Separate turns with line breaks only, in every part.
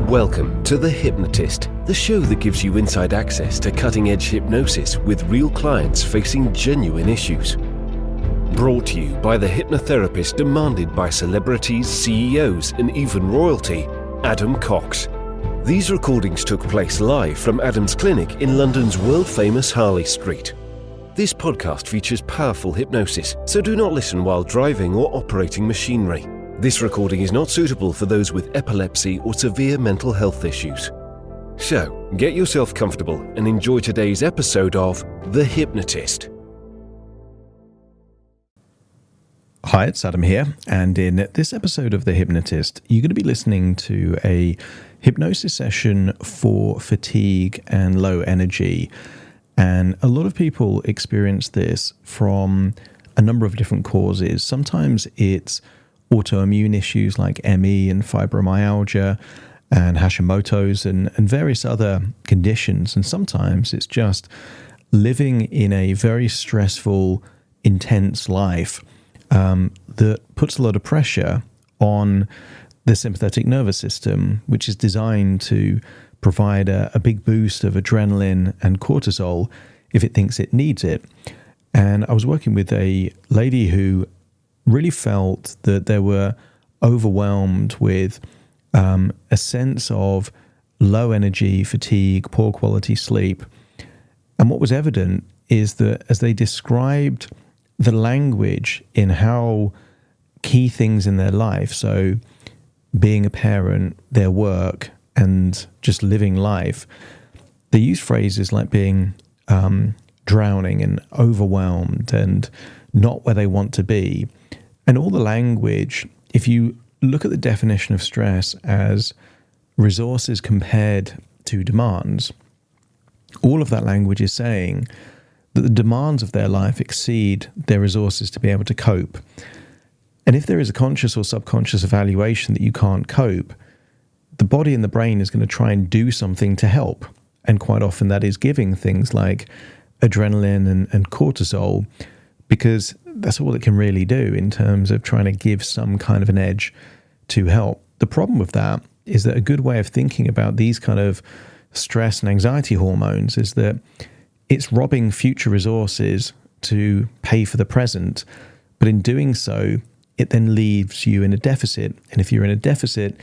Welcome to The Hypnotist, the show that gives you inside access to cutting-edge hypnosis with real clients facing genuine issues. Brought to you by the hypnotherapist demanded by celebrities, CEOs, and even royalty, Adam Cox. These recordings took place live from Adam's clinic in London's world-famous Harley Street. This podcast features powerful hypnosis, so do not listen while driving or operating machinery. This recording is not suitable for those with epilepsy or severe mental health issues. So, get yourself comfortable and enjoy today's episode of The Hypnotist.
Hi, it's Adam here, and in this episode of The Hypnotist, you're going to be listening to a hypnosis session for fatigue and low energy. And a lot of people experience this from a number of different causes. Sometimes it's autoimmune issues like ME and fibromyalgia and Hashimoto's and various other conditions. And sometimes it's just living in a very stressful, intense life that puts a lot of pressure on the sympathetic nervous system, which is designed to provide a big boost of adrenalin and cortisol if it thinks it needs it. And I was working with a lady who really felt that they were overwhelmed with a sense of low energy, fatigue, poor quality sleep. And what was evident is that as they described the language in how key things in their life, so being a parent, their work, and just living life, they use phrases like being drowning and overwhelmed and not where they want to be. And all the language, if you look at the definition of stress as resources compared to demands, all of that language is saying that the demands of their life exceed their resources to be able to cope. And if there is a conscious or subconscious evaluation that you can't cope, the body and the brain is going to try and do something to help. And quite often that is giving things like adrenaline and cortisol, because that's all it can really do in terms of trying to give some kind of an edge to help. The problem with that is that a good way of thinking about these kind of stress and anxiety hormones is that it's robbing future resources to pay for the present. But in doing so, it then leaves you in a deficit. And if you're in a deficit,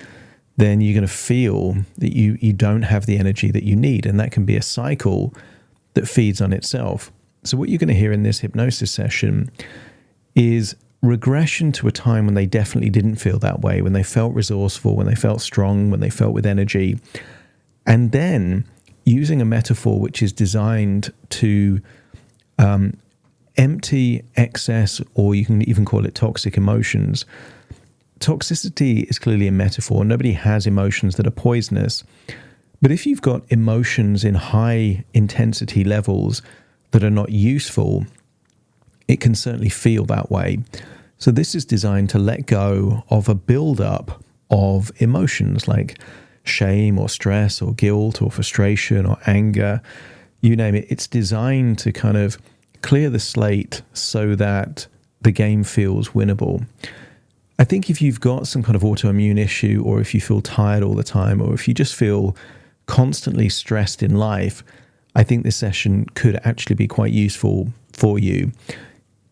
then you're going to feel that you don't have the energy that you need. And that can be a cycle that feeds on itself. So what you're going to hear in this hypnosis session is regression to a time when they definitely didn't feel that way, when they felt resourceful, when they felt strong, when they felt with energy. And then using a metaphor which is designed to empty excess, or you can even call it toxic emotions. Toxicity is clearly a metaphor. Nobody has emotions that are poisonous. But if you've got emotions in high intensity levels that are not useful, it can certainly feel that way. So this is designed to let go of a build-up of emotions like shame or stress or guilt or frustration or anger, you name it. It's designed to kind of clear the slate so that the game feels winnable. I think if you've got some kind of autoimmune issue, or if you feel tired all the time, or if you just feel constantly stressed in life, I think this session could actually be quite useful for you.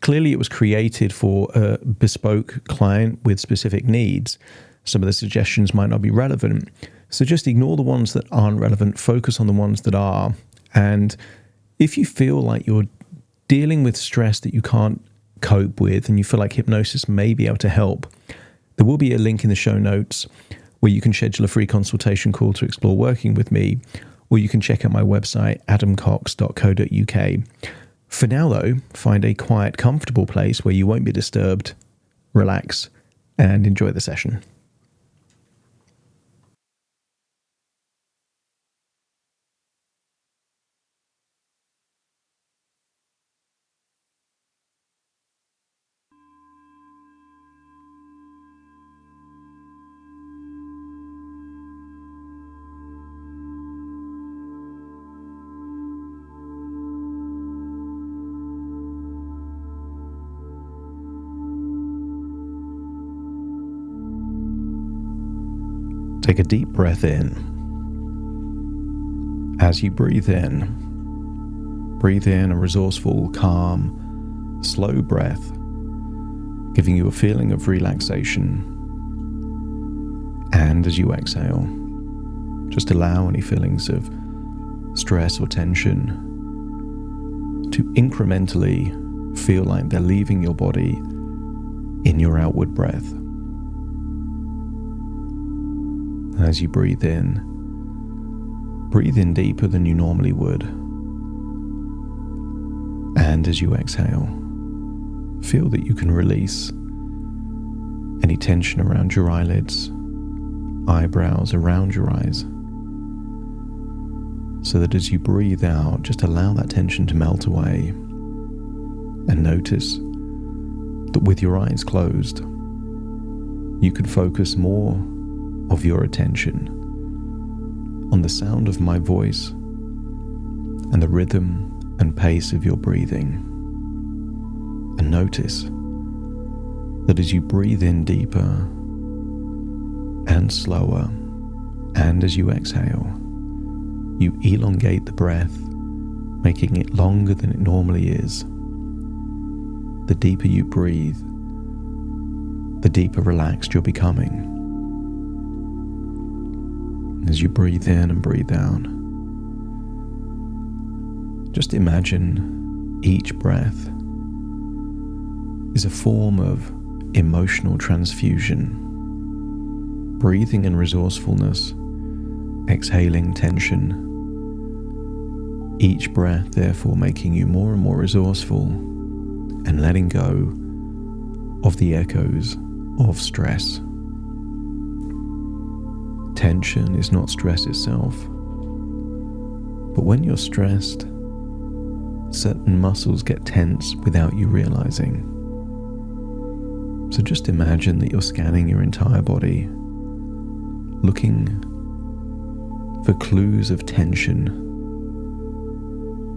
Clearly, it was created for a bespoke client with specific needs. Some of the suggestions might not be relevant. So just ignore the ones that aren't relevant, focus on the ones that are. And if you feel like you're dealing with stress that you can't cope with and you feel like hypnosis may be able to help, there will be a link in the show notes where you can schedule a free consultation call to explore working with me, or you can check out my website, adamcox.co.uk. For now, though, find a quiet, comfortable place where you won't be disturbed, relax, and enjoy the session. Take a deep breath in. As you breathe in a resourceful, calm, slow breath, giving you a feeling of relaxation. And as you exhale, just allow any feelings of stress or tension to incrementally feel like they're leaving your body in your outward breath. As you breathe in deeper than you normally would. And as you exhale, feel that you can release any tension around your eyelids, eyebrows, around your eyes, so that as you breathe out, just allow that tension to melt away, and notice that with your eyes closed, you can focus more of your attention on the sound of my voice and the rhythm and pace of your breathing. And notice that as you breathe in deeper and slower, and as you exhale, you elongate the breath, making it longer than it normally is. The deeper you breathe, the deeper relaxed you're becoming. As you breathe in and breathe out, just imagine each breath is a form of emotional transfusion. Breathing in resourcefulness, exhaling tension. Each breath therefore making you more and more resourceful and letting go of the echoes of stress. Tension is not stress itself, but when you're stressed, certain muscles get tense without you realizing. So just imagine that you're scanning your entire body, looking for clues of tension,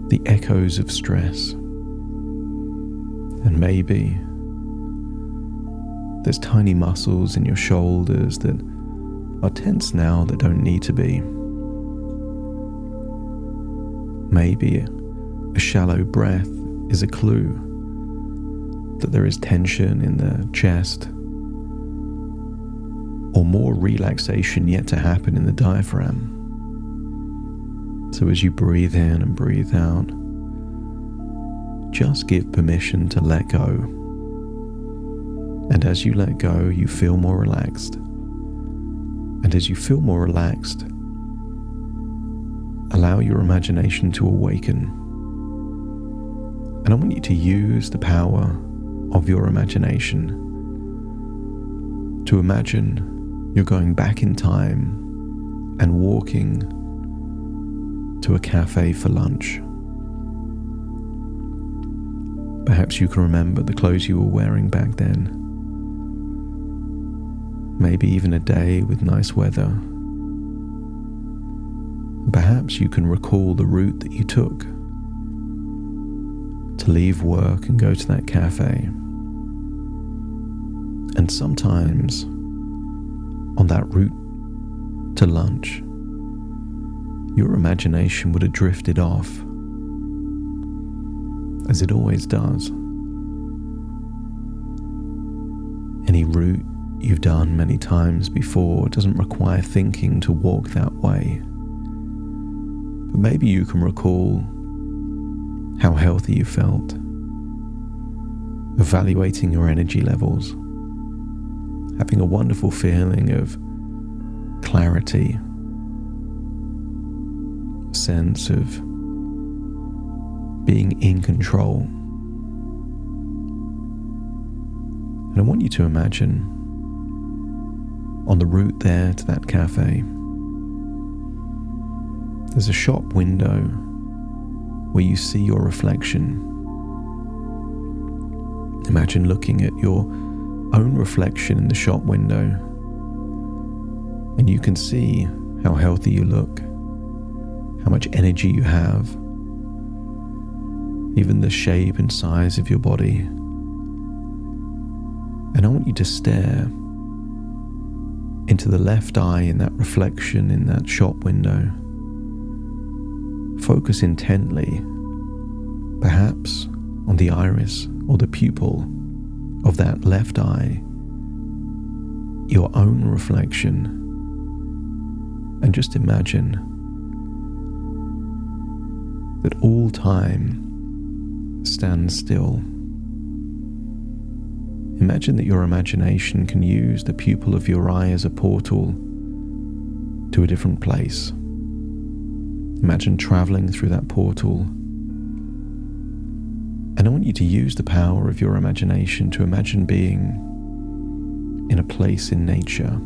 the echoes of stress, and maybe there's tiny muscles in your shoulders that are tense now that don't need to be. Maybe a shallow breath is a clue that there is tension in the chest, or more relaxation yet to happen in the diaphragm. So as you breathe in and breathe out, just give permission to let go. And as you let go, you feel more relaxed. And as you feel more relaxed, allow your imagination to awaken. And I want you to use the power of your imagination to imagine you're going back in time and walking to a cafe for lunch. Perhaps you can remember the clothes you were wearing back then. Maybe even a day with nice weather. Perhaps you can recall the route that you took to leave work and go to that cafe. And sometimes on that route to lunch, your imagination would have drifted off, as it always does. Any route you've done many times before doesn't require thinking to walk that way. But maybe you can recall how healthy you felt, evaluating your energy levels, having a wonderful feeling of clarity, a sense of being in control. And I want you to imagine on the route there to that cafe, there's a shop window where you see your reflection. Imagine looking at your own reflection in the shop window, and you can see how healthy you look, how much energy you have, even the shape and size of your body. And I want you to stare into the left eye in that reflection in that shop window. Focus intently, perhaps on the iris or the pupil of that left eye, your own reflection, and just imagine that all time stands still. Imagine that your imagination can use the pupil of your eye as a portal to a different place. Imagine traveling through that portal. And I want you to use the power of your imagination to imagine being in a place in nature.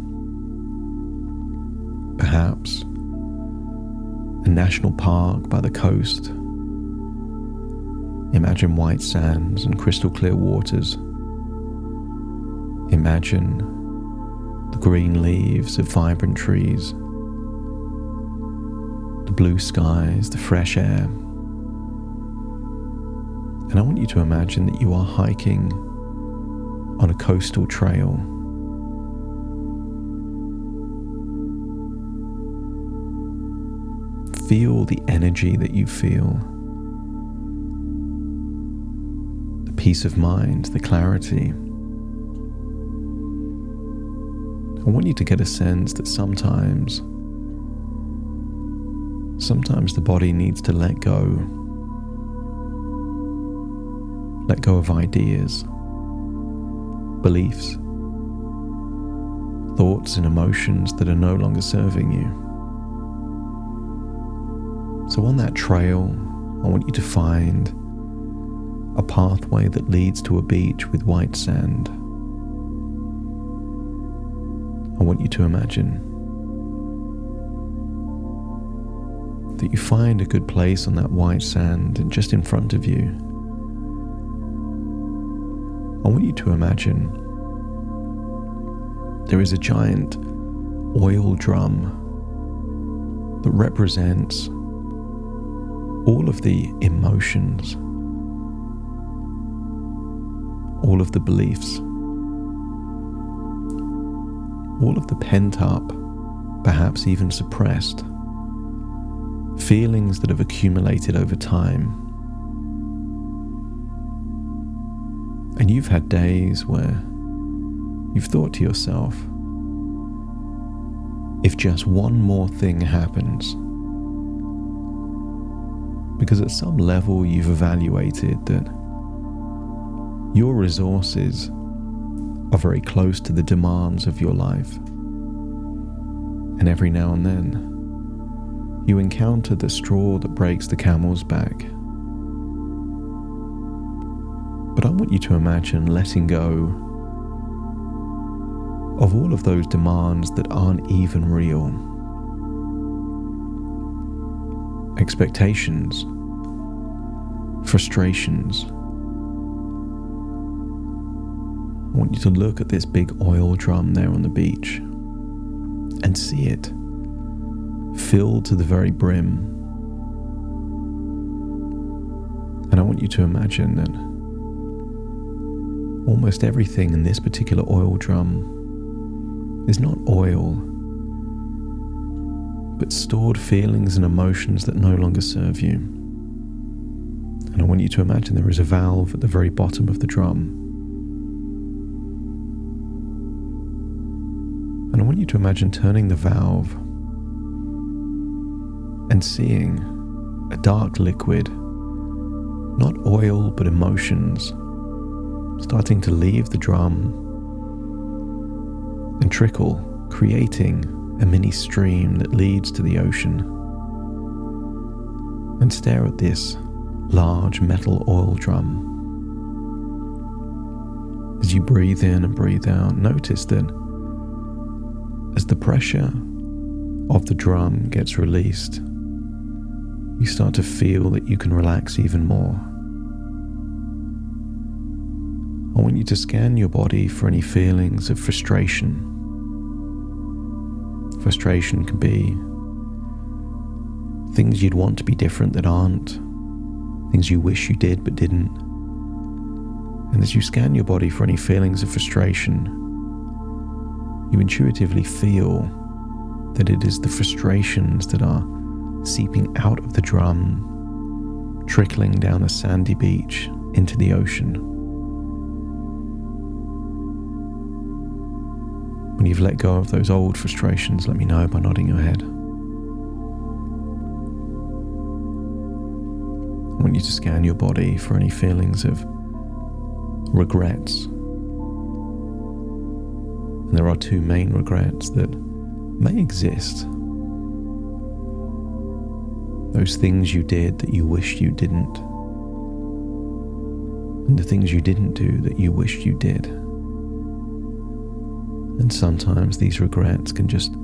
Perhaps a national park by the coast. Imagine white sands and crystal clear waters. Imagine the green leaves of vibrant trees, the blue skies, the fresh air. And I want you to imagine that you are hiking on a coastal trail. Feel the energy that you feel, the peace of mind, the clarity. I want you to get a sense that sometimes the body needs to let go of ideas, beliefs, thoughts and emotions that are no longer serving you. So on that trail, I want you to find a pathway that leads to a beach with white sand. I want you to imagine that you find a good place on that white sand, and just in front of you, I want you to imagine there is a giant oil drum that represents all of the emotions, all of the beliefs, all of the pent up, perhaps even suppressed, feelings that have accumulated over time. And you've had days where you've thought to yourself, if just one more thing happens, because at some level you've evaluated that your resources are very close to the demands of your life. And every now and then, you encounter the straw that breaks the camel's back. But I want you to imagine letting go of all of those demands that aren't even real. Expectations, frustrations. I want you to look at this big oil drum there on the beach and see it filled to the very brim. And I want you to imagine that almost everything in this particular oil drum is not oil, but stored feelings and emotions that no longer serve you. And I want you to imagine there is a valve at the very bottom of the drum. And I want you to imagine turning the valve and seeing a dark liquid, not oil but emotions, starting to leave the drum and trickle, creating a mini stream that leads to the ocean. And stare at this large metal oil drum. As you breathe in and breathe out, notice that as the pressure of the drum gets released, you start to feel that you can relax even more. I want you to scan your body for any feelings of frustration. Frustration can be things you'd want to be different that aren't, things you wish you did but didn't. And as you scan your body for any feelings of frustration, you intuitively feel that it is the frustrations that are seeping out of the drum, trickling down a sandy beach into the ocean. When you've let go of those old frustrations, let me know by nodding your head. I want you to scan your body for any feelings of regrets. And there are two main regrets that may exist. Those things you did that you wished you didn't, and the things you didn't do that you wished you did. And sometimes these regrets can just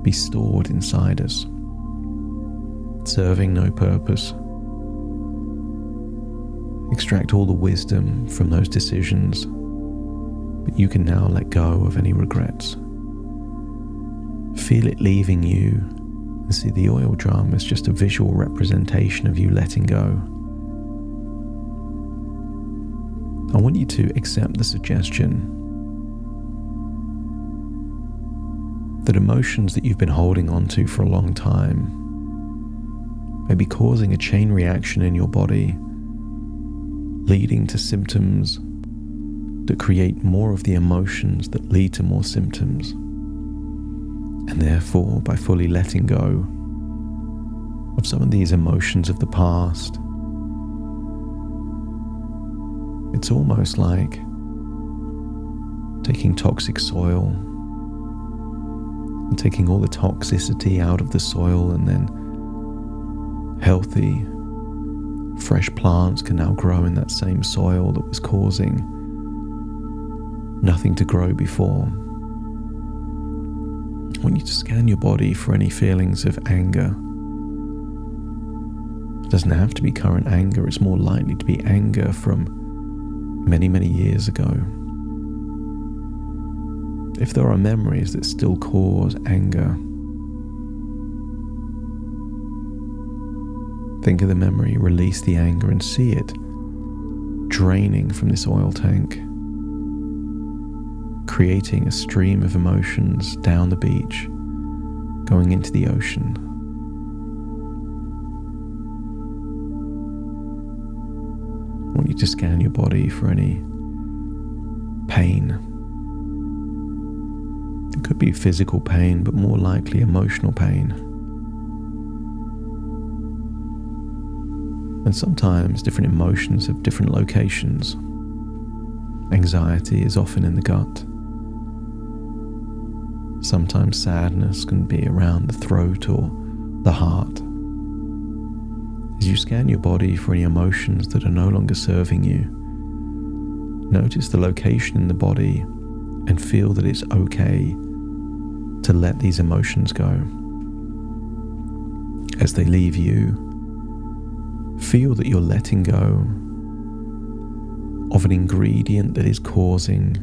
be stored inside us, serving no purpose. Extract all the wisdom from those decisions, but you can now let go of any regrets. Feel it leaving you, and see the oil drum as just a visual representation of you letting go. I want you to accept the suggestion that emotions that you've been holding on to for a long time may be causing a chain reaction in your body, leading to symptoms that create more of the emotions that lead to more symptoms. And therefore, by fully letting go of some of these emotions of the past, it's almost like taking toxic soil and taking all the toxicity out of the soil, and then healthy, fresh plants can now grow in that same soil that was causing nothing to grow before. I want you to scan your body for any feelings of anger. It doesn't have to be current anger, it's more likely to be anger from many, many years ago. If there are memories that still cause anger, think of the memory, release the anger, and see it draining from this oil tank, creating a stream of emotions down the beach, going into the ocean. I want you to scan your body for any pain. It could be physical pain, but more likely emotional pain. And sometimes different emotions have different locations. Anxiety is often in the gut. Sometimes sadness can be around the throat or the heart. As you scan your body for any emotions that are no longer serving you, notice the location in the body and feel that it's okay to let these emotions go. As they leave you, feel that you're letting go of an ingredient that is causing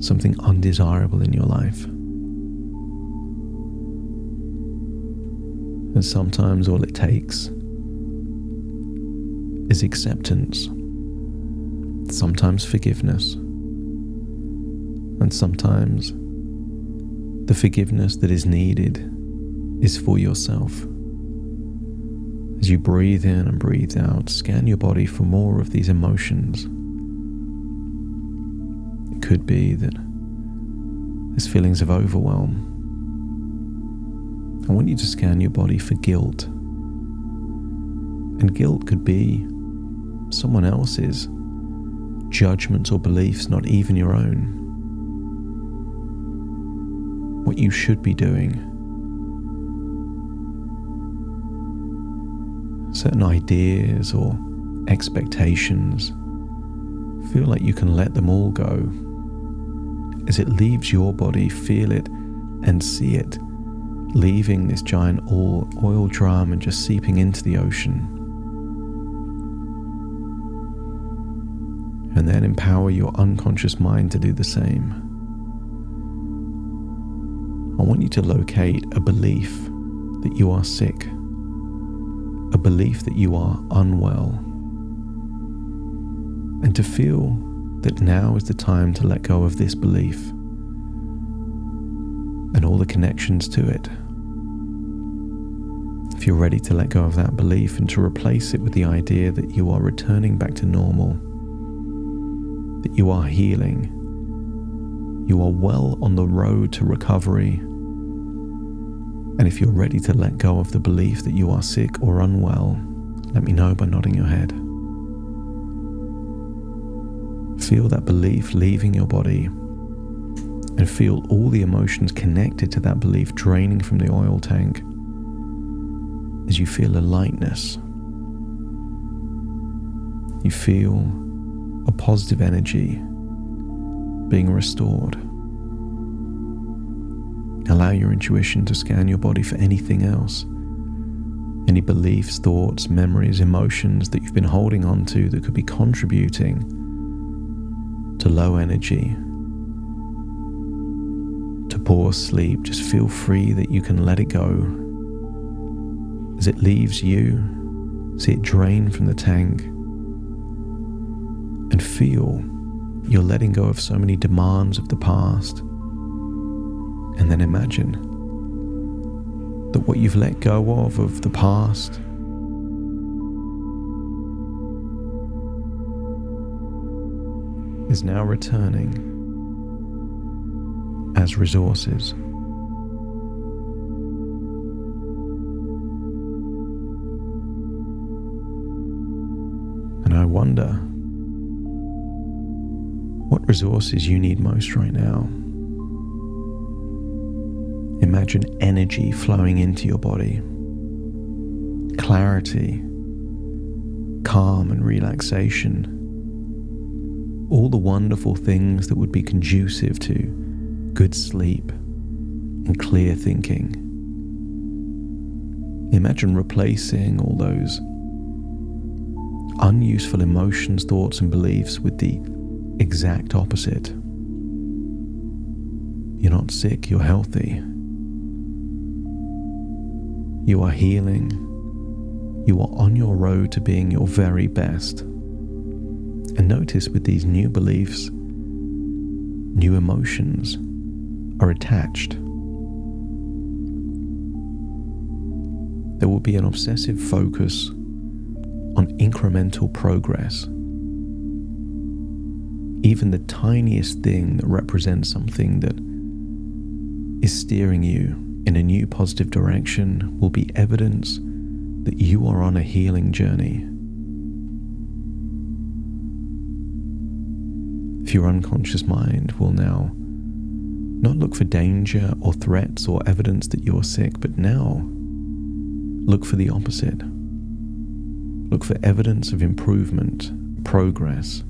something undesirable in your life. And sometimes all it takes is acceptance, sometimes forgiveness, and sometimes the forgiveness that is needed is for yourself. As you breathe in and breathe out, scan your body for more of these emotions. It could be that there's feelings of overwhelm. I want you to scan your body for guilt. And guilt could be someone else's judgments or beliefs, not even your own. What you should be doing. Certain ideas or expectations, feel like you can let them all go. As it leaves your body, feel it and see it, leaving this giant oil drum and just seeping into the ocean. And then empower your unconscious mind to do the same. I want you to locate a belief that you are sick, a belief that you are unwell, and to feel that now is the time to let go of this belief, and all the connections to it. If you're ready to let go of that belief and to replace it with the idea that you are returning back to normal, that you are healing, you are well on the road to recovery, and if you're ready to let go of the belief that you are sick or unwell, let me know by nodding your head. Feel that belief leaving your body and feel all the emotions connected to that belief draining from the oil tank as you feel a lightness. You feel a positive energy being restored. Allow your intuition to scan your body for anything else, any beliefs, thoughts, memories, emotions that you've been holding on to that could be contributing to low energy, to poor sleep. Just feel free that you can let it go. As it leaves you, see it drain from the tank, and feel you're letting go of so many demands of the past. And then imagine that what you've let go of the past, is now returning as resources. And I wonder what resources you need most right now. Imagine energy flowing into your body, clarity, calm and relaxation, all the wonderful things that would be conducive to good sleep and clear thinking. Imagine replacing all those unuseful emotions, thoughts and beliefs with the exact opposite. You're not sick, you're healthy. You are healing. You are on your road to being your very best. And notice with these new beliefs, new emotions are attached. There will be an obsessive focus on incremental progress. Even the tiniest thing that represents something that is steering you in a new positive direction will be evidence that you are on a healing journey. If your unconscious mind will now not look for danger or threats or evidence that you are sick, but now look for the opposite. Look for evidence of improvement, progress.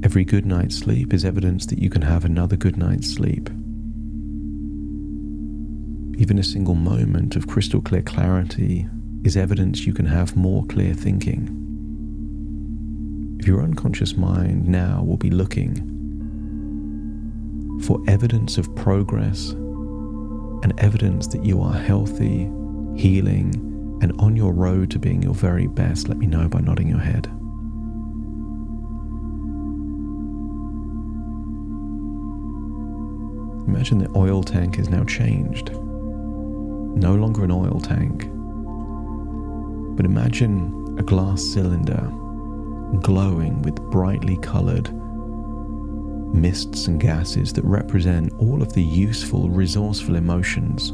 Every good night's sleep is evidence that you can have another good night's sleep. Even a single moment of crystal clear clarity is evidence you can have more clear thinking. If your unconscious mind now will be looking for evidence of progress and evidence that you are healthy, healing, and on your road to being your very best, let me know by nodding your head. Imagine the oil tank is now changed. No longer an oil tank, but imagine a glass cylinder glowing with brightly colored mists and gases that represent all of the useful, resourceful emotions: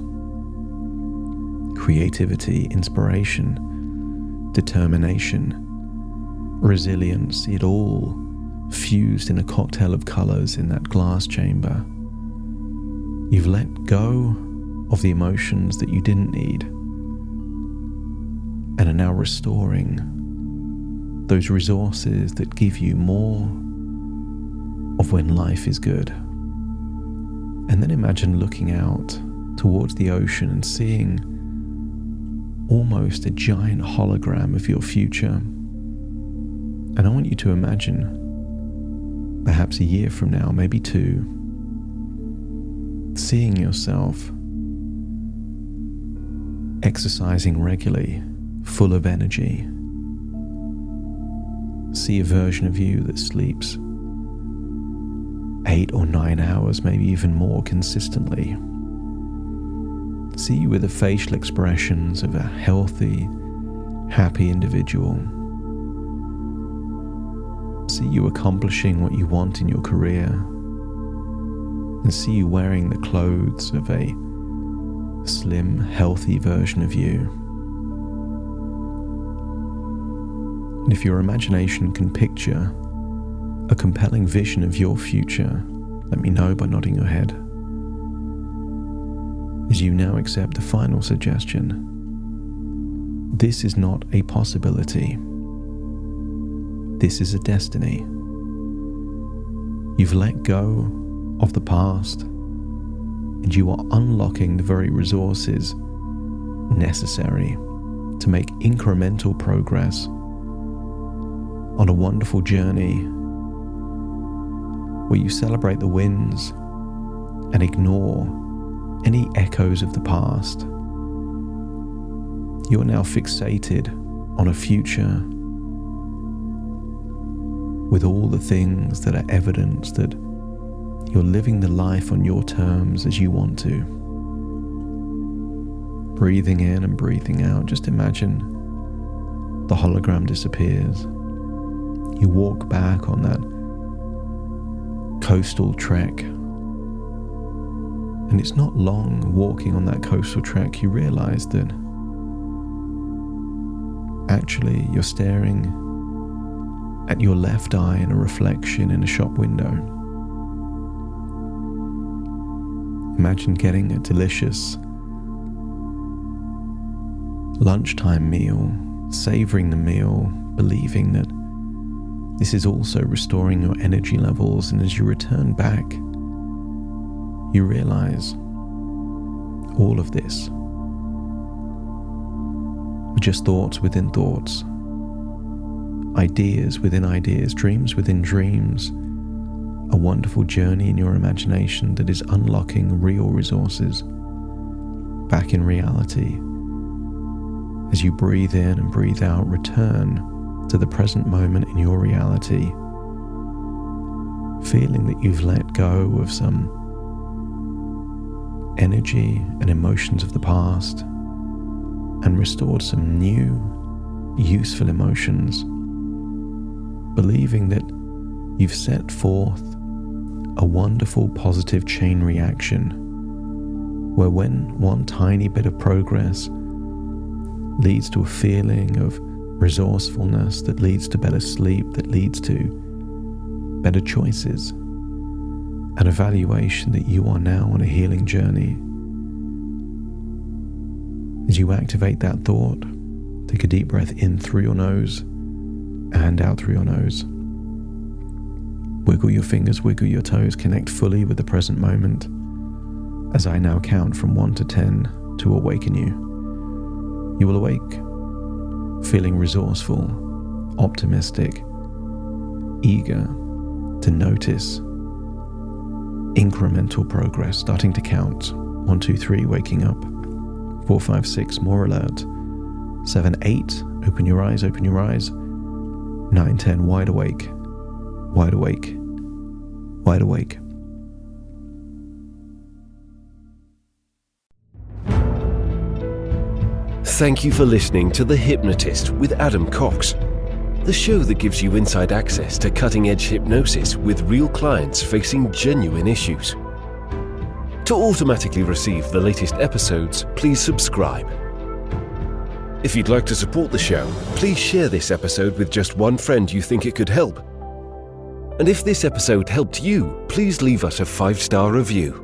creativity, inspiration, determination, resilience. It all fused in a cocktail of colors in that glass chamber. You've let go of the emotions that you didn't need and are now restoring those resources that give you more of when life is good. And then imagine looking out towards the ocean and seeing almost a giant hologram of your future. And I want you to imagine, perhaps a year from now, maybe 2, seeing yourself exercising regularly, full of energy. See a version of you that sleeps 8 or 9 hours, maybe even more consistently. See you with the facial expressions of a healthy, happy individual. See you accomplishing what you want in your career, and see you wearing the clothes of a slim, healthy version of you. And if your imagination can picture a compelling vision of your future, let me know by nodding your head. As you now accept the final suggestion, this is not a possibility. This is a destiny. You've let go of the past, and you are unlocking the very resources necessary to make incremental progress on a wonderful journey where you celebrate the wins and ignore any echoes of the past. You are now fixated on a future with all the things that are evidence that you're living the life on your terms as you want to. Breathing in and breathing out, just imagine the hologram disappears. You walk back on that coastal trek, and it's not long walking on that coastal trek you realize that actually you're staring at your left eye in a reflection in a shop window. Imagine getting a delicious lunchtime meal, savoring the meal, believing that this is also restoring your energy levels, and as you return back, you realize all of this are just thoughts within thoughts, ideas within ideas, dreams within dreams, a wonderful journey in your imagination that is unlocking real resources back in reality. As you breathe in and breathe out, return to the present moment in your reality, feeling that you've let go of some energy and emotions of the past and restored some new, useful emotions, believing that you've set forth a wonderful positive chain reaction where when one tiny bit of progress leads to a feeling of resourcefulness, that leads to better sleep, that leads to better choices, an evaluation that you are now on a healing journey. As you activate that thought, take a deep breath in through your nose and out through your nose. Wiggle your fingers, wiggle your toes, connect fully with the present moment as I now count from 1 to 10 to awaken you. You will awake feeling resourceful, optimistic, eager to notice incremental progress, starting to count. 1, 2, 3, waking up. 4, 5, 6, more alert. 7, 8, open your eyes, open your eyes. 9, 10, wide awake, wide awake, wide awake.
Thank you for listening to The Hypnotist with Adam Cox, the show that gives you inside access to cutting-edge hypnosis with real clients facing genuine issues. To automatically receive the latest episodes, please subscribe. If you'd like to support the show, please share this episode with just one friend you think it could help. And if this episode helped you, please leave us a 5-star review.